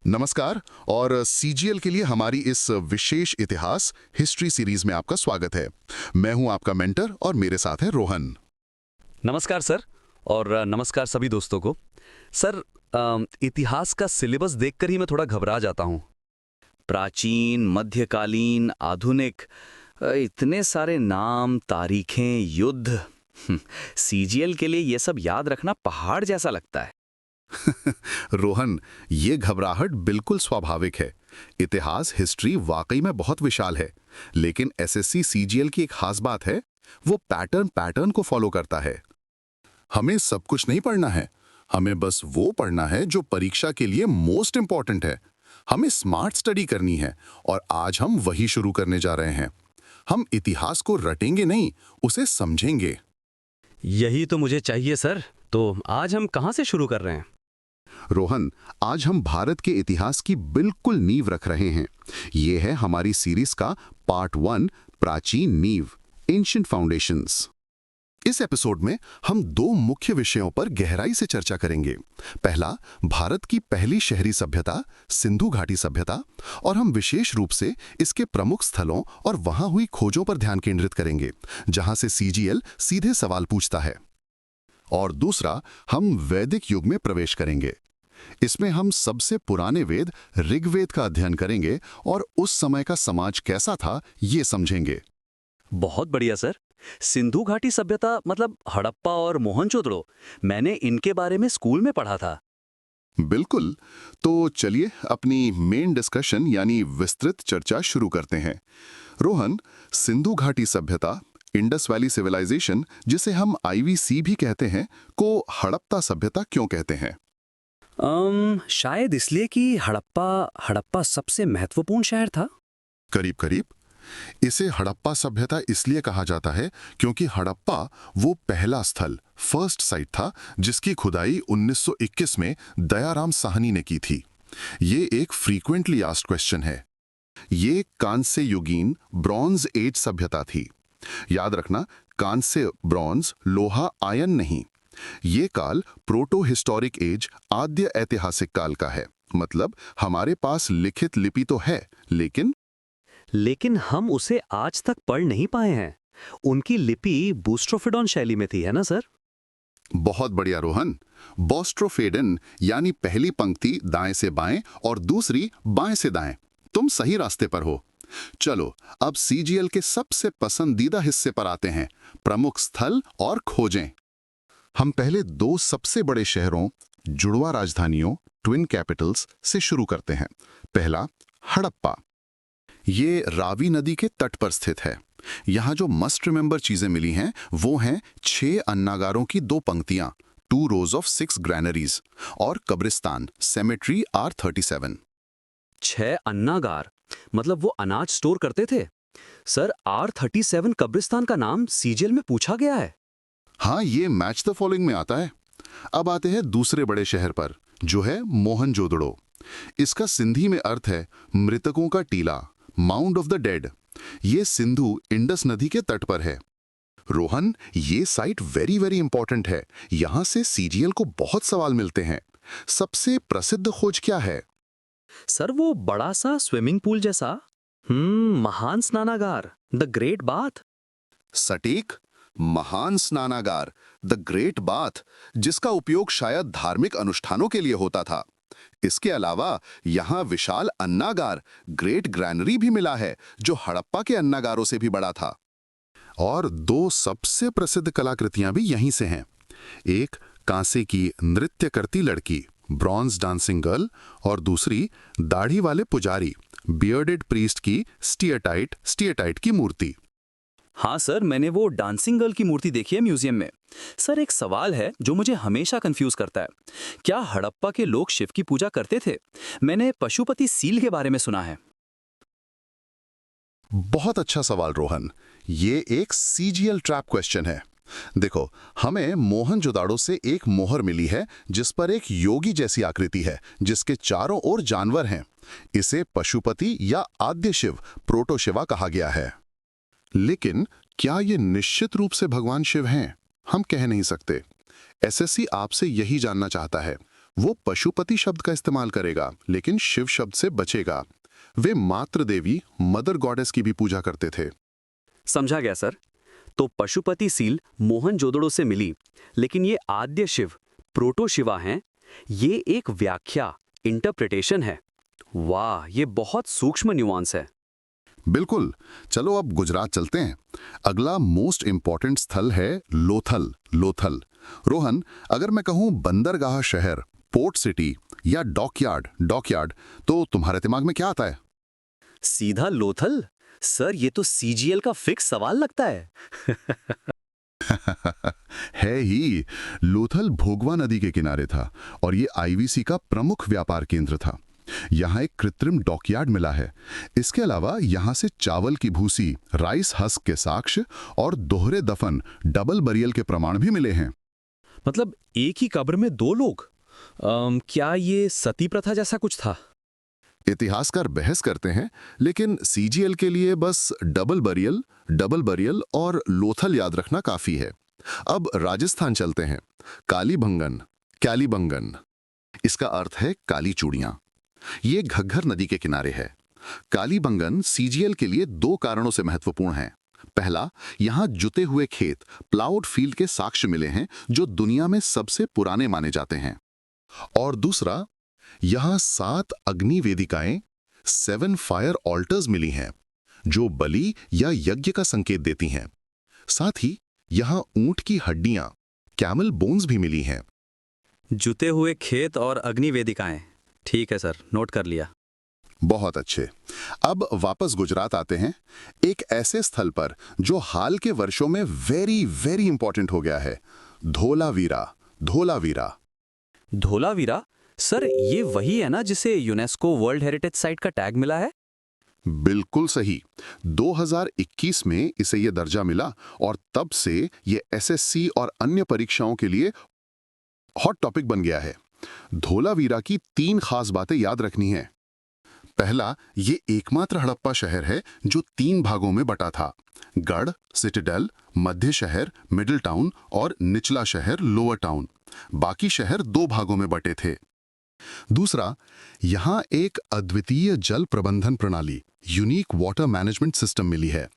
नमस्कार और सीजीएल के लिए हमारी इस विशेष इतिहास हिस्ट्री सीरीज में आपका स्वागत है। मैं हूं आपका मेंटर और मेरे साथ है रोहन। नमस्कार सर। और नमस्कार सभी दोस्तों को। सर, इतिहास का सिलेबस देखकर ही मैं थोड़ा घबरा जाता हूँ। प्राचीन, मध्यकालीन, आधुनिक, इतने सारे नाम, तारीखें, युद्ध। सीजीएल के लिए ये सब याद रखना पहाड़ जैसा लगता है। रोहन, ये घबराहट बिल्कुल स्वाभाविक है। इतिहास हिस्ट्री वाकई में बहुत विशाल है, लेकिन एसएससी सीजीएल की एक खास बात है, वो पैटर्न को फॉलो करता है। हमें सब कुछ नहीं पढ़ना है, हमें बस वो पढ़ना है जो परीक्षा के लिए मोस्ट इंपॉर्टेंट है। हमें स्मार्ट स्टडी करनी है और आज हम वही शुरू करने जा रहे हैं। हम इतिहास को रटेंगे नहीं, उसे समझेंगे। यही तो मुझे चाहिए सर। तो आज हम कहाँ से शुरू कर रहे हैं? रोहन, आज हम भारत के इतिहास की बिल्कुल नींव रख रहे हैं। ये है हमारी सीरीज का पार्ट 1, प्राचीन नींव, एंशिएंट फाउंडेशंस। इस एपिसोड में हम दो मुख्य विषयों पर गहराई से चर्चा करेंगे। पहला, भारत की पहली शहरी सभ्यता, सिंधु घाटी सभ्यता, और हम विशेष रूप से इसके प्रमुख स्थलों और वहां हुई खोजों पर ध्यान केंद्रित करेंगे, जहां से सीजीएल सीधे सवाल पूछता है। और दूसरा, हम वैदिक युग में प्रवेश करेंगे। इसमें हम सबसे पुराने वेद ऋग्वेद का अध्ययन करेंगे और उस समय का समाज कैसा था ये समझेंगे। बहुत बढ़िया सर। सिंधु घाटी सभ्यता मतलब हड़प्पा और मोहनजोदड़ो, मैंने इनके बारे में स्कूल में पढ़ा था। बिल्कुल। तो चलिए अपनी मेन डिस्कशन यानी विस्तृत चर्चा शुरू करते हैं। रोहन, सिंधु घाटी सभ्यता, इंडस वैली सिविलाइजेशन, जिसे हम आईवीसी भी कहते हैं, को हड़प्पा सभ्यता क्यों कहते हैं? शायद इसलिए कि हड़प्पा सबसे महत्वपूर्ण शहर था। करीब करीब। इसे हड़प्पा सभ्यता इसलिए कहा जाता है क्योंकि हड़प्पा वो पहला स्थल, फर्स्ट साइट था, जिसकी खुदाई 1921 में दयाराम साहनी ने की थी। ये एक फ्रीक्वेंटली आस्क्ड क्वेश्चन है। ये कांस्य युगीन ब्रॉन्ज एज सभ्यता थी। याद रखना, कांस्य ब्रॉन्ज, लोहा आयन नहीं। ये काल प्रोटो हिस्टोरिक एज, आद्य ऐतिहासिक काल का है। मतलब हमारे पास लिखित लिपि तो है, लेकिन हम उसे आज तक पढ़ नहीं पाए हैं। उनकी लिपि बूस्ट्रोफिडॉन शैली में थी, है ना सर? बहुत बढ़िया रोहन। बॉस्ट्रोफेडन यानी पहली पंक्ति दाएं से बाएं और दूसरी बाएं से दाएं। तुम सही रास्ते पर हो। चलो अब सीजीएल के सबसे पसंदीदा हिस्से पर आते हैं, प्रमुख स्थल और खोजें। हम पहले दो सबसे बड़े शहरों, जुड़वा राजधानियों, ट्विन कैपिटल्स से शुरू करते हैं। पहला, हड़प्पा। ये रावी नदी के तट पर स्थित है। यहाँ जो मस्ट रिमेंबर चीजें मिली हैं वो हैं 6 अन्नागारों की 2 पंक्तियां, 2 rows of 6 ग्रैनरीज, और कब्रिस्तान, सेमेट्री R37। 6 अन्नागार मतलब वो अनाज स्टोर करते थे। सर, R37 कब्रिस्तान का नाम सीजीएल में पूछा गया है। हाँ, ये मैच द फॉलोइंग में आता है। अब आते हैं दूसरे बड़े शहर पर, जो है मोहनजोदड़ो। इसका सिंधी में अर्थ है मृतकों का टीला, माउंड ऑफ द डेड। ये सिंधु इंडस नदी के तट पर है। रोहन, ये साइट वेरी वेरी इंपॉर्टेंट है। यहां से सीजीएल को बहुत सवाल मिलते हैं। सबसे प्रसिद्ध खोज क्या है? सर, वो बड़ा सा स्विमिंग पूल जैसा, महान स्नानागार, द ग्रेट बाथ। सटीक, महान स्नानागार, द ग्रेट बाथ, जिसका उपयोग शायद धार्मिक अनुष्ठानों के लिए होता था। इसके अलावा यहाँ विशाल अन्नागार, ग्रेट ग्रैनरी भी मिला है, जो हड़प्पा के अन्नागारों से भी बड़ा था। और 2 सबसे प्रसिद्ध कलाकृतियां भी यहीं से हैं। एक कांसे की नृत्य करती लड़की, ब्रॉन्ज डांसिंग गर्ल, और दूसरी दाढ़ी वाले पुजारी, बियर्डेड प्रीस्ट की स्टियटाइट की मूर्ति। हाँ सर, मैंने वो डांसिंग गर्ल की मूर्ति देखी है म्यूजियम में। सर, एक सवाल है जो मुझे हमेशा कंफ्यूज करता है। क्या हड़प्पा के लोग शिव की पूजा करते थे? मैंने पशुपति सील के बारे में सुना है। बहुत अच्छा सवाल रोहन। ये एक सीजीएल ट्रैप क्वेश्चन है। देखो, हमें मोहनजोदाड़ो से एक मोहर मिली है जिस पर एक योगी जैसी आकृति है, जिसके चारों ओर जानवर हैं। इसे पशुपति या आद्य शिव, प्रोटो शिवा कहा गया है। लेकिन क्या ये निश्चित रूप से भगवान शिव हैं? हम कह नहीं सकते। एसएससी आपसे यही जानना चाहता है। वो पशुपति शब्द का इस्तेमाल करेगा, लेकिन शिव शब्द से बचेगा। वे मातृ देवी, मदर गॉडेस की भी पूजा करते थे। समझा गया सर। तो पशुपति सील मोहनजोदड़ो से मिली, लेकिन ये आद्य शिव, प्रोटो शिवा हैं। ये एक व्याख्या, इंटरप्रिटेशन है। वाह, ये बहुत सूक्ष्म न्यूआंस है। बिल्कुल। चलो अब गुजरात चलते हैं। अगला मोस्ट इंपॉर्टेंट स्थल है लोथल। लोथल। रोहन, अगर मैं कहूं बंदरगाह शहर, पोर्ट सिटी या डॉकयार्ड, तो तुम्हारे दिमाग में क्या आता है? सीधा लोथल? सर, ये तो सीजीएल का फिक्स सवाल लगता है। है ही। लोथल भोगवा नदी के किनारे था और ये आईवीसी का प्रमुख व्यापार केंद्र था। यहाँ एक कृत्रिम डॉकयार्ड मिला है। इसके अलावा यहाँ से चावल की भूसी, राइस हस्क के साक्ष्य और दोहरे दफन, डबल बरियल के प्रमाण भी मिले हैं। मतलब एक ही कब्र में दो लोग? क्या ये सती प्रथा जैसा कुछ था? इतिहासकार बहस करते हैं, लेकिन सीजीएल के लिए बस डबल बरियल और लोथल याद रखना काफी है। अब राजस्थान चलते हैं। कैलीबंगन। इसका अर्थ है काली चूड़ियां। ये घग्घर नदी के किनारे है। कालीबंगन सीजीएल के लिए दो कारणों से महत्वपूर्ण है। पहला, यहां जुते हुए खेत, प्लाउड फील्ड के साक्ष्य मिले हैं जो दुनिया में सबसे पुराने माने जाते हैं। और दूसरा, यहां 7 अग्नि वेदिकाएं, 7 फायर ऑल्टर्स मिली हैं जो बलि या यज्ञ का संकेत देती हैं। साथ ही यहां ऊंट की हड्डियां, कैमल बोन्स भी मिली हैं। जुते हुए खेत और अग्नि वेदिकाएं। ठीक है सर, नोट कर लिया। बहुत अच्छे। अब वापस गुजरात आते हैं, एक ऐसे स्थल पर जो हाल के वर्षों में वेरी वेरी इंपॉर्टेंट हो गया है। धोलावीरा। धोलावीरा? सर, ये वही है ना जिसे यूनेस्को वर्ल्ड हेरिटेज साइट का टैग मिला है? बिल्कुल सही। 2021 में इसे ये दर्जा मिला और तब से ये एसएससी और अन्य परीक्षाओं के लिए हॉट टॉपिक बन गया है। धोलावीरा की 3 खास बातें याद रखनी है। पहला, ये एकमात्र हड़प्पा शहर है जो 3 भागों में बटा था। गढ़, सिटाडेल, मध्य शहर, मिडिल टाउन और निचला शहर, लोअर टाउन। बाकी शहर 2 भागों में बटे थे। दूसरा, यहां एक अद्वितीय जल प्रबंधन प्रणाली, यूनिक वाटर मैनेजमेंट सिस्टम मिली है।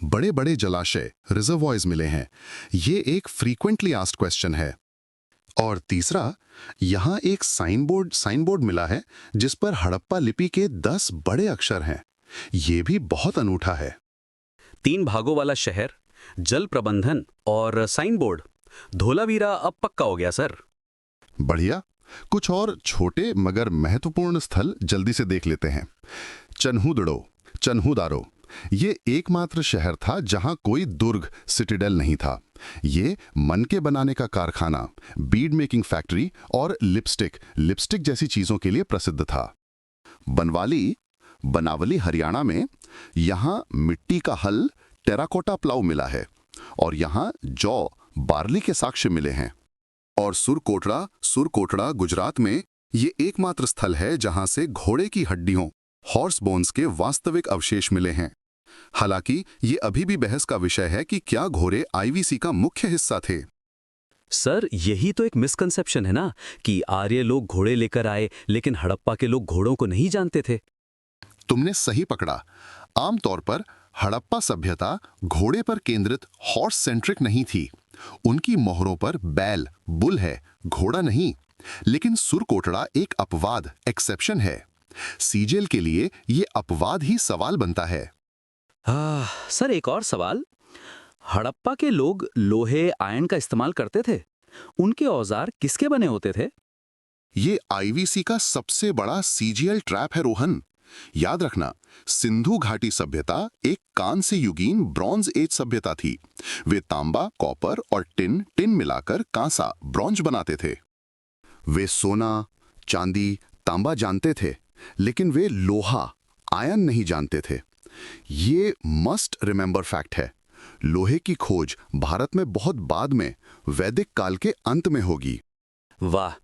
बड़े बड़े जलाशय, रिजर्वॉयर्स मिले हैं। ये एक फ्रीक्वेंटली आस्क्ड क्वेश्चन है। और तीसरा, यहां एक साइन बोर्ड मिला है जिस पर हड़प्पा लिपि के 10 बड़े अक्षर हैं। ये भी बहुत अनूठा है। 3 भागों वाला शहर, जल प्रबंधन और साइन बोर्ड। धोलावीरा अब पक्का हो गया सर। बढ़िया। कुछ और छोटे मगर महत्वपूर्ण स्थल जल्दी से देख लेते हैं। चन्हुदारो। ये एकमात्र शहर था जहां कोई दुर्ग, सिटाडेल नहीं था। ये मन के बनाने का कारखाना, बीड मेकिंग फैक्ट्री और लिपस्टिक जैसी चीजों के लिए प्रसिद्ध था। बनावली हरियाणा में यहां मिट्टी का हल, टेराकोटा प्लाऊ मिला है और यहां जौ, बार्ली के साक्ष्य मिले हैं। और सुरकोटड़ा गुजरात में ये एकमात्र स्थल है जहां से घोड़े की हड्डियों, हॉर्स बोन्स के वास्तविक अवशेष मिले हैं। हालांकि ये अभी भी बहस का विषय है कि क्या घोड़े आईवीसी का मुख्य हिस्सा थे। सर, यही तो एक मिसकंसेप्शन है ना कि आर्य लोग घोड़े लेकर आए, लेकिन हड़प्पा के लोग घोड़ों को नहीं जानते थे। तुमने सही पकड़ा। आमतौर पर हड़प्पा सभ्यता घोड़े पर केंद्रित, हॉर्स सेंट्रिक नहीं थी। उनकी मोहरों पर बैल, बुल है, घोड़ा नहीं। लेकिन सुरकोटड़ा एक अपवाद, एक्सेप्शन है। सीजीएल के लिए ये अपवाद ही सवाल बनता है। सर, एक और सवाल। हड़प्पा के लोग लोहे, आयरन का इस्तेमाल करते थे। उनके औजार किसके बने होते थे? ये आईवीसी का सबसे बड़ा सीजीएल ट्रैप है रोहन। याद रखना, सिंधु घाटी सभ्यता एक कांस्य युगीन ब्रॉन्ज एज सभ्यता थी। वे तांबा, कॉपर और टिन मिलाकर कांसा, ब्रॉन्ज बनाते थे। वे सोना, चांदी, तांबा जानते थे, लेकिन वे लोहा, आयरन नहीं जानते थे। ये मस्ट रिमेंबर फैक्ट है। लोहे की खोज भारत में बहुत बाद में, वैदिक काल के अंत में होगी। वाह!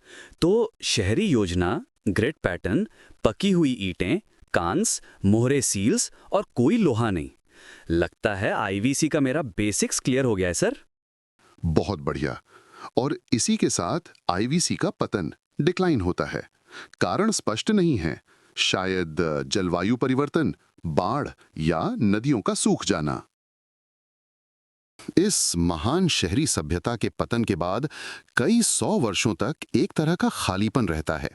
तो शहरी योजना, ग्रिड पैटर्न, पकी हुई ईंटें, कांस, मोहरे सील्स और कोई लोहा नहीं। लगता है आईवीसी का मेरा बेसिक्स क्लियर हो गया है सर। बहुत बढ़िया। और इसी के साथ आईवीसी का पतन, डिक्लाइन होता है। कारण स्पष्ट नहीं है, शायद जलवायु परिवर्तन, बाढ़ या नदियों का सूख जाना। इस महान शहरी सभ्यता के पतन के बाद कई 100 वर्षों तक एक तरह का खालीपन रहता है।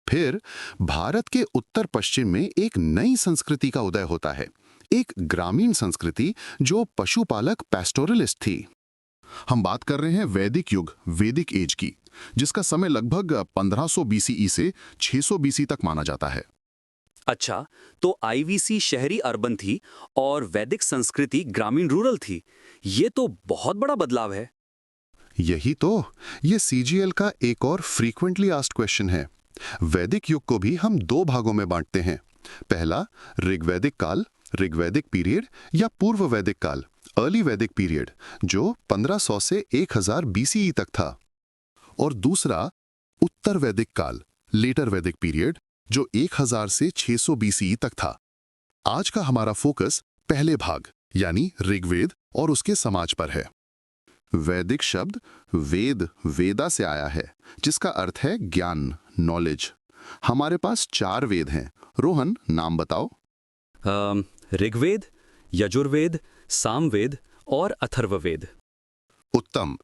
फिर भारत के उत्तर पश्चिम में एक नई संस्कृति का उदय होता है, एक ग्रामीण संस्कृति जो पशुपालक पैस्टोरलिस्ट थी। हम बात कर रहे हैं वैदिक युग, वैदिक एज की, जिसका समय लगभग 1500 बीसीई से 600 बीसी तक माना जाता है। अच्छा, तो आईवीसी शहरी अर्बन थी और वैदिक संस्कृति ग्रामीण रूरल थी। ये तो बहुत बड़ा बदलाव है। यही तो, ये सीजीएल का एक और फ्रीक्वेंटली आस्क्ड क्वेश्चन है। वैदिक युग को भी हम दो भागों में बांटते हैं। पहला, ऋग्वैदिक काल, ऋग्वैदिक पीरियड या पूर्व वैदिक काल, अर्ली वैदिक पीरियड, जो 1500 से 1000 बीसीई तक था। और दूसरा, उत्तर वैदिक काल, लेटर वैदिक पीरियड, जो 1000 से 600 बीसीई तक था। आज का हमारा फोकस पहले भाग यानी ऋग्वेद और उसके समाज पर है। वैदिक शब्द वेद, वेदा से आया है, जिसका अर्थ है ज्ञान, नॉलेज। हमारे पास 4 वेद हैं। रोहन, नाम बताओ। ऋग्वेद, यजुर्वेद, सामवेद और अथर्ववेद। उत्तम।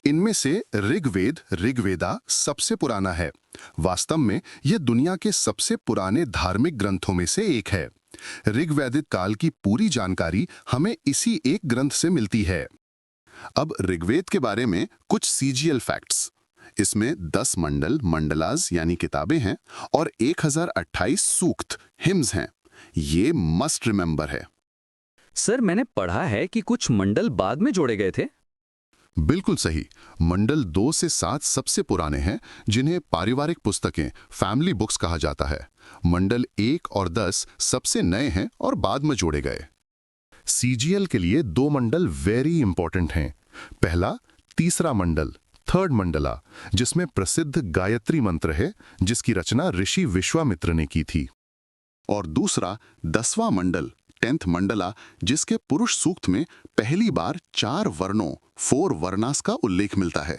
इनमें से ऋग्वेद, ऋग्वेदा सबसे पुराना है। वास्तव में यह दुनिया के सबसे पुराने धार्मिक ग्रंथों में से एक है। ऋग्वैदिक काल की पूरी जानकारी हमें इसी एक ग्रंथ से मिलती है। अब ऋग्वेद के बारे में कुछ सीजीएल फैक्ट्स। इसमें 10 मंडल, मंडलाज यानी किताबें हैं और 1028 सूक्त, हिम्स हैं। ये मस्ट रिमेंबर है। सर, मैंने पढ़ा है कि कुछ मंडल बाद में जोड़े गए थे। बिल्कुल सही। मंडल 2 से 7 सबसे पुराने हैं, जिन्हें पारिवारिक पुस्तकें, फैमिली बुक्स कहा जाता है। मंडल 1 और 10 सबसे नए हैं और बाद में जोड़े गए। सीजीएल के लिए 2 मंडल वेरी इंपॉर्टेंट हैं। पहला, तीसरा मंडल, थर्ड मंडला, जिसमें प्रसिद्ध गायत्री मंत्र है, जिसकी रचना ऋषि विश्वामित्र ने की थी। और दूसरा, 10वां मंडल, 10th मंडला, जिसके पुरुष सूक्त में पहली बार 4 वर्णों, 4 वर्णास का उल्लेख मिलता है।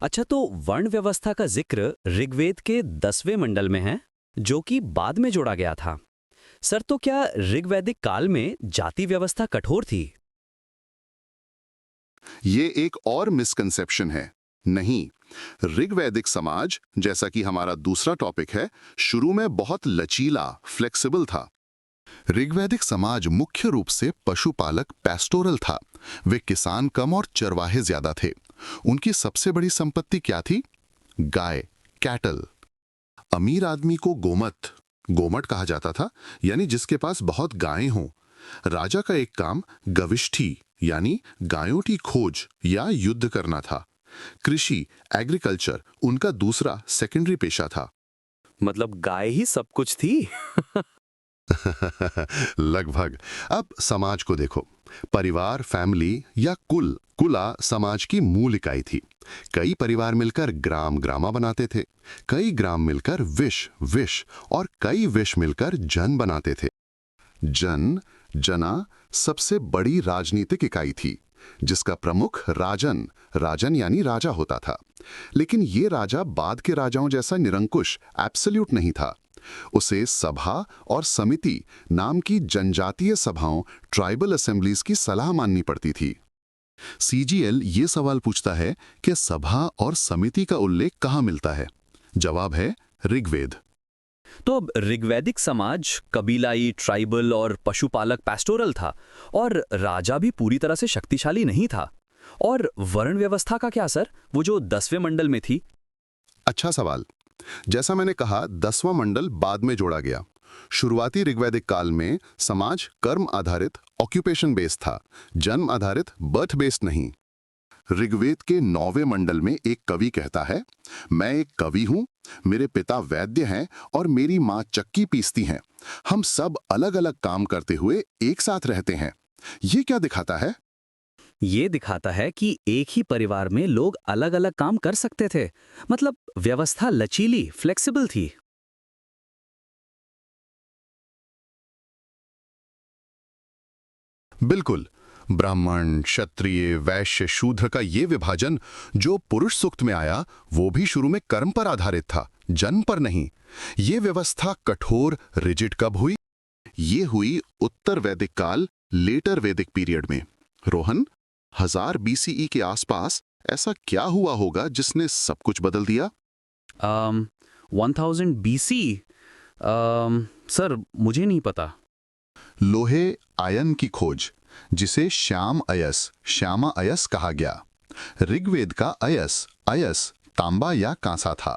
अच्छा, तो वर्ण व्यवस्था का जिक्र ऋग्वेद के 10वें मंडल में है, जो कि बाद में जोड़ा गया था। सर, तो क्या ऋग्वैदिक काल में जाति व्यवस्था कठोर थी? ये एक और मिसकंसेप्शन है। नहीं, ऋग्वैदिक समाज, जैसा कि हमारा दूसरा टॉपिक है, शुरू में बहुत लचीला, फ्लेक्सिबल था। ऋग्वैदिक समाज मुख्य रूप से पशुपालक, पैस्टोरल था। वे किसान कम और चरवाहे ज्यादा थे। उनकी सबसे बड़ी संपत्ति क्या थी? गाय, कैटल। अमीर आदमी को गोमत, गोमट कहा जाता था, यानी जिसके पास बहुत गायें हों। राजा का एक काम गविष्ठी यानी गायों की खोज या युद्ध करना था। कृषि, एग्रीकल्चर उनका दूसरा, सेकेंडरी पेशा था। मतलब गाय ही सब कुछ थी? लगभग। अब समाज को देखो। परिवार, फैमिली या कुल, कुला समाज की मूल इकाई थी। कई परिवार मिलकर ग्राम, ग्रामा बनाते थे। कई ग्राम मिलकर विश, विश और कई विश मिलकर जन बनाते थे। जन, जना सबसे बड़ी राजनीतिक इकाई थी, जिसका प्रमुख राजन, राजन यानी राजा होता था। लेकिन ये राजा बाद के राजाओं जैसा निरंकुश, एब्सोल्यूट नहीं था। उसे सभा और समिति नाम की जनजातीय सभाओं, ट्राइबल असेंबलीज की सलाह माननी पड़ती थी। सीजीएल ये सवाल पूछता है कि सभा और समिति का उल्लेख कहाँ मिलता है? जवाब है ऋग्वेद। तो अब ऋग्वैदिक समाज कबीलाई, ट्राइबल और पशुपालक पैस्टोरल था, और राजा भी पूरी तरह से शक्तिशाली नहीं था। और वर्ण व्यवस्था का क्या असर, वो जो 10वें मंडल में थी? अच्छा सवाल। जैसा मैंने कहा, 10वां मंडल बाद में जोड़ा गया। शुरुआती ऋग्वैदिक काल में समाज कर्म आधारित, ऑक्यूपेशन बेस्ड था, जन्म आधारित, बर्थ बेस्ड नहीं। ऋग्वेद के 9वें मंडल में एक कवि कहता है, मैं एक कवि हूं, मेरे पिता वैद्य हैं और मेरी माँ चक्की पीसती हैं। हम सब अलग अलग काम करते हुए एक साथ रहते हैं। ये क्या दिखाता है? ये दिखाता है कि एक ही परिवार में लोग अलग अलग काम कर सकते थे। मतलब व्यवस्था लचीली, फ्लेक्सिबल थी। बिल्कुल। ब्राह्मण, क्षत्रिय, वैश्य, शूद्र का ये विभाजन जो पुरुष सूक्त में आया वो भी शुरू में कर्म पर आधारित था, जन्म पर नहीं। ये व्यवस्था कठोर, रिजिड कब हुई? ये हुई उत्तर वैदिक काल, लेटर वैदिक पीरियड में। रोहन, 1000 BCE के आसपास ऐसा क्या हुआ होगा जिसने सब कुछ बदल दिया? 1000 BC? सर मुझे नहीं पता। लोहे आयन की खोज, जिसे श्यामा अयस कहा गया। ऋग्वेद का अयस तांबा या कांसा था।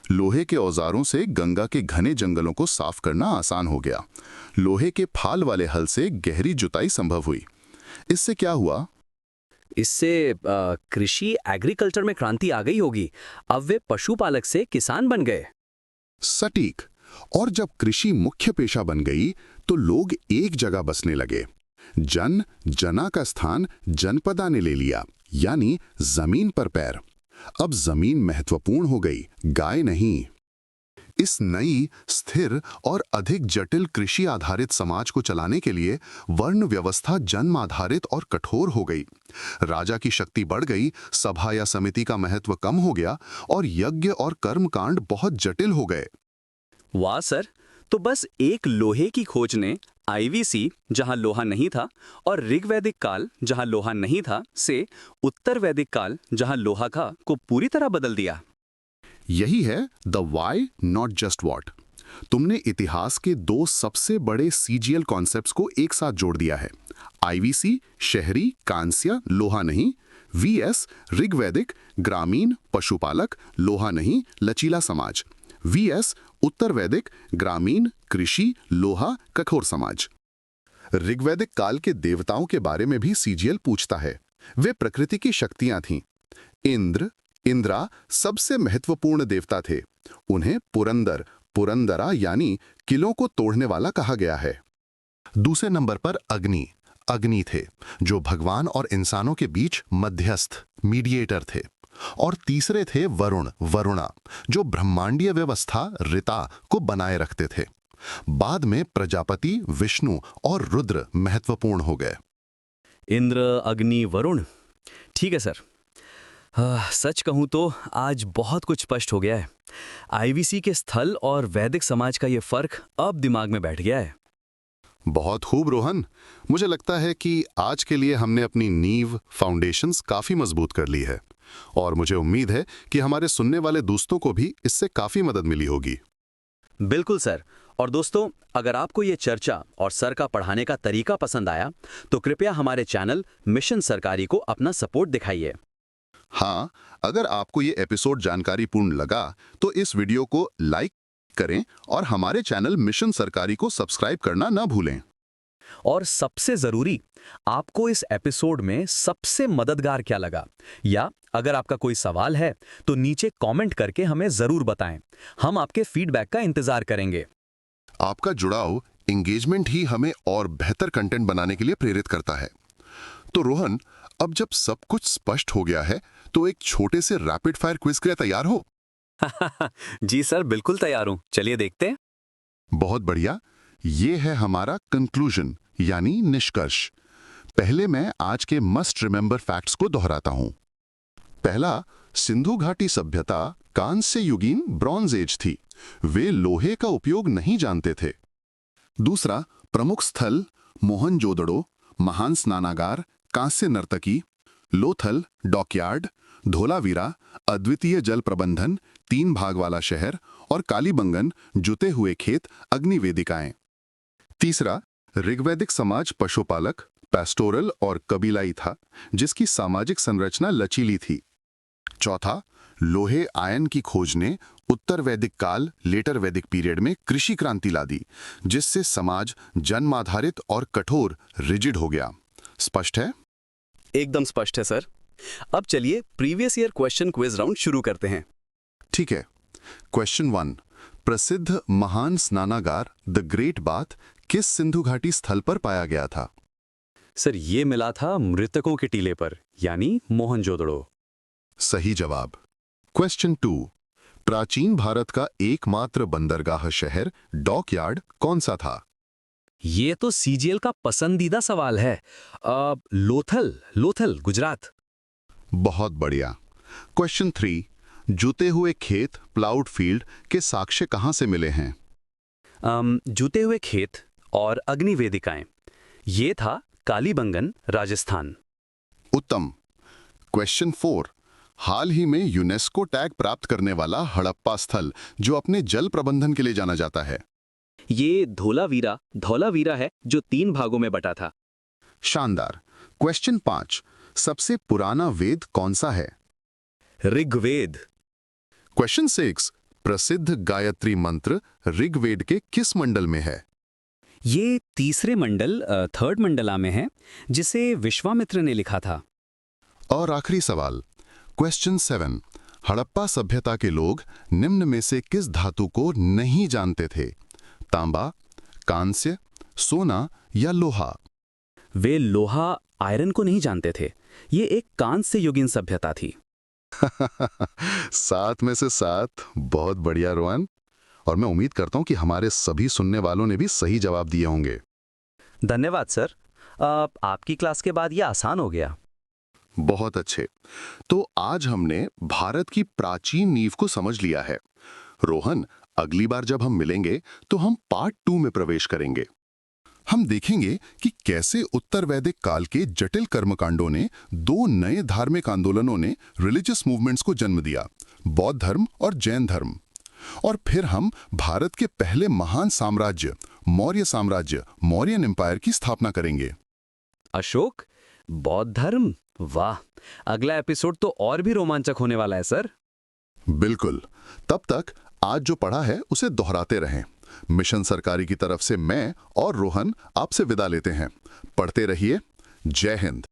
लोहे के औजारों से गंगा के घने जंगलों को साफ करना आसान हो गया। लोहे के फाल वाले हल से गहरी जुताई संभव हुई। इससे क्या हुआ? इससे कृषि एग्रीकल्चर में क्रांति आ गई होगी। अब वे पशुपालक से किसान बन गए। सटीक। और जब कृषि मुख्य पेशा बन गई तो लोग एक जगह बसने लगे। जना का स्थान जनपदा ने ले लिया, यानी जमीन पर पैर। अब जमीन महत्वपूर्ण हो गई, गाय नहीं। इस नई, स्थिर और अधिक जटिल कृषि आधारित समाज को चलाने के लिए वर्ण व्यवस्था जन्म आधारित और कठोर हो गई। राजा की शक्ति बढ़ गई, सभा या समिति का महत्व कम हो गया और यज्ञ और कर्मकांड बहुत जटिल हो गए। वाह सर, तो बस एक लोहे की खोज ने आईवीसी, जहां लोहा नहीं था, और ऋग्वैदिक काल जहां लोहा नहीं था, से उत्तर वैदिक काल जहां लोहा था को पूरी तरह बदल दिया। यही है the why not just what. तुमने इतिहास के 2 सबसे बड़े सीजीएल कॉन्सेप्ट्स को एक साथ जोड़ दिया है। आईवीसी शहरी, कांस्य, लोहा नहीं, वीएस ऋग्वैदिक ग्रामीण, पशुपालक, लोहा नहीं, लचीला समाज, वीएस उत्तर वैदिक ग्रामीण, कृषि, लोहा, कठोर समाज। ऋग्वैदिक काल के देवताओं के बारे में भी सीजीएल पूछता है। वे प्रकृति की शक्तियां थीं। इंद्रा सबसे महत्वपूर्ण देवता थे। उन्हें पुरंदरा यानी किलों को तोड़ने वाला कहा गया है। दूसरे नंबर पर अग्नि थे, जो भगवान और इंसानों के बीच मध्यस्थ, मीडिएटर थे। और तीसरे थे वरुणा, जो ब्रह्मांडीय व्यवस्था ऋता को बनाए रखते थे। बाद में प्रजापति, विष्णु और रुद्र महत्वपूर्ण हो गए। इंद्र, अग्नि, वरुण। ठीक है सर। सच कहूं तो आज बहुत कुछ स्पष्ट हो गया है। आईवीसी के स्थल और वैदिक समाज का ये फर्क अब दिमाग में बैठ गया है। बहुत खूब रोहन, मुझे लगता है कि आज के लिए हमने अपनी नींव, फाउंडेशंस काफी मजबूत कर ली है और मुझे उम्मीद है कि हमारे सुनने वाले दोस्तों को भी इससे काफी मदद मिली होगी। बिल्कुल सर। और दोस्तों, अगर आपको ये चर्चा और सर का पढ़ाने का तरीका पसंद आया तो कृपया हमारे चैनल मिशन सरकारी को अपना सपोर्ट दिखाइए। हाँ, अगर आपको ये एपिसोड जानकारीपूर्ण लगा तो इस वीडियो को लाइक करें और हमारे चैनल मिशन सरकारी को सब्सक्राइब करना ना भूलें। और सबसे जरूरी, आपको इस एपिसोड में सबसे मददगार क्या लगा, या अगर आपका कोई सवाल है तो नीचे कमेंट करके हमें जरूर बताएं। हम आपके फीडबैक का इंतजार करेंगे। आपका जुड़ाव, एंगेजमेंट ही हमें और बेहतर कंटेंट बनाने के लिए प्रेरित करता है। तो रोहन, अब जब सब कुछ स्पष्ट हो गया है तो एक छोटे से रैपिड फायर क्विज के लिए तैयार हो? जी सर, बिल्कुल तैयार हूं। चलिए देखते हैं। बहुत बढ़िया। ये है हमारा कंक्लूजन, यानी निष्कर्ष। पहले मैं आज के मस्ट रिमेंबर फैक्ट्स को दोहराता हूं। पहला, सिंधु घाटी सभ्यता कांस्य युगीन ब्रॉन्ज एज थी। वे लोहे का उपयोग नहीं जानते थे। दूसरा, प्रमुख स्थल मोहनजोदड़ो, महान स्नानागार, कांस्य नर्तकी, लोथल डॉकयार्ड, धोलावीरा अद्वितीय जल प्रबंधन, 3 भाग वाला शहर, और कालीबंगन जुते हुए खेत, अग्निवेदिकाएं। तीसरा, ऋग्वैदिक समाज पशुपालक, पैस्टोरल और कबीलाई था, जिसकी सामाजिक संरचना लचीली थी। चौथा, लोहे आयन की खोज ने उत्तर वैदिक काल, लेटर वैदिक पीरियड में कृषि क्रांति ला दी, जिससे समाज जन्म आधारित और कठोर, रिजिड हो गया। स्पष्ट है? एकदम स्पष्ट है सर। अब चलिए previous year question quiz round शुरू करते हैं। ठीक है। क्वेश्चन 1, प्रसिद्ध महान स्नानागार द ग्रेट बाथ किस सिंधु घाटी स्थल पर पाया गया था? सर, ये मिला था मृतकों के टीले पर, यानी मोहनजोदड़ो। सही जवाब। क्वेश्चन 2, प्राचीन भारत का एकमात्र बंदरगाह शहर डॉकयार्ड कौन सा था? ये तो सीजीएल का पसंदीदा सवाल है। लोथल लोथल गुजरात। बहुत बढ़िया। क्वेश्चन 3, जुते हुए खेत प्लाउड फील्ड के साक्ष्य कहाँ से मिले हैं? जूते हुए खेत और अग्निवेदिकाएं, ये था कालीबंगन, राजस्थान। उत्तम। क्वेश्चन 4, हाल ही में यूनेस्को टैग प्राप्त करने वाला हड़प्पा स्थल जो अपने जल प्रबंधन के लिए जाना जाता है। ये धौलावीरा है जो 3 भागों में बटा था। शानदार। क्वेश्चन 5, सबसे पुराना वेद कौन सा है? ऋग्वेद। क्वेश्चन 6, प्रसिद्ध गायत्री मंत्र ऋग्वेद के किस मंडल में है? ये तीसरे मंडल, थर्ड मंडला में है, जिसे विश्वामित्र ने लिखा था। और आखिरी सवाल, क्वेश्चन 7, हड़प्पा सभ्यता के लोग निम्न में से किस धातु को नहीं जानते थे? तांबा, कांस्य, सोना या लोहा? वे लोहा, आयरन को नहीं जानते थे। ये एक कांस्य युगीन सभ्यता थी। 7 में से 7। बहुत बढ़िया रोहन। और मैं उम्मीद करता हूं कि हमारे सभी सुनने वालों ने भी सही जवाब दिए होंगे। धन्यवाद सर। आपकी क्लास के बाद ये आसान हो गया। बहुत अच्छे। तो आज हमने भारत की प्राचीन नींव को समझ लिया है। रोहन, अगली बार जब हम मिलेंगे तो हम पार्ट 2 में प्रवेश करेंगे। हम देखेंगे कि कैसे उत्तर वैदिक काल के जटिल कर्मकांडों ने 2 नए धार्मिक आंदोलनों ने रिलीजियस मूवमेंट्स को जन्म दिया, बौद्ध धर्म और जैन धर्म। और फिर हम भारत के पहले महान साम्राज्य मौर्यन एम्पायर की स्थापना करेंगे। अशोक, बौद्ध धर्म, वाह! अगला एपिसोड तो और भी रोमांचक होने वाला है सर। बिल्कुल। तब तक आज जो पढ़ा है उसे दोहराते रहें। मिशन सरकारी की तरफ से मैं और रोहन आपसे विदा लेते हैं। पढ़ते रहिए। जय हिंद।